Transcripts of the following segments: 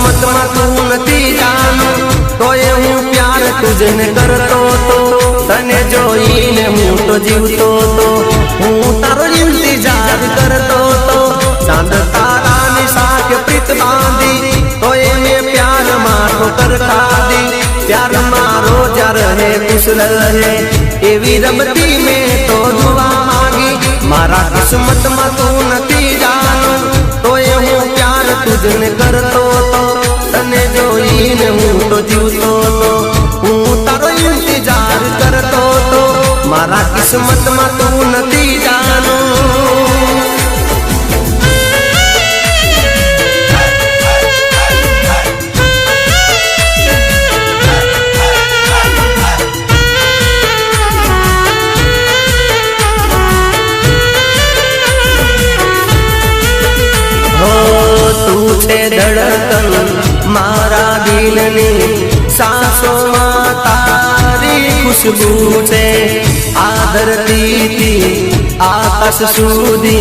किस्मत में तू नथी जानू तो ये हूँ प्यार तुझने करतो तो तने जोईने हूँ तो जीवतो तो हूँ तारो इंतजार करतो तो चांद तारा ने साथ प्रीत बांधी तो ये मैं प्यार मारो कर दी प्यार मारो जा रहे खुश रहे एवी रमती में तो दुआ मांगी मारा किस्मत में तू नथी जानू तो ये हूँ प्यार तुझने करतो तो तने जोईने हूँ तो जीवतो तो हूँ तारो इंतजार करतो तो मारा किस्मत में तू नथी जानू। धड़कन मारा दिल ने सांसों में तारी खुशबू से आदरती थी आकाश सुधी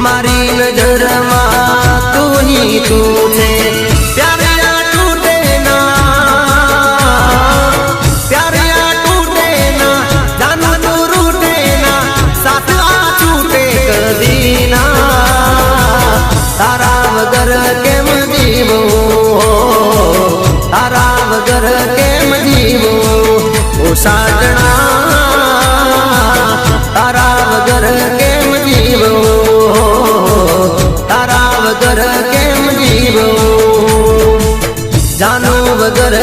मारी नजर में तू ही तू थे प्यारे टूटे ना प्यारे टूटे ना जानू तू रूठे ना साथ आ छूटे कदी ना तारा वगर केम जीवो तारा वगर केम जीवो ओ साजना तारा वगर केम जीवो तारा वगर केम जीवो जानू वगर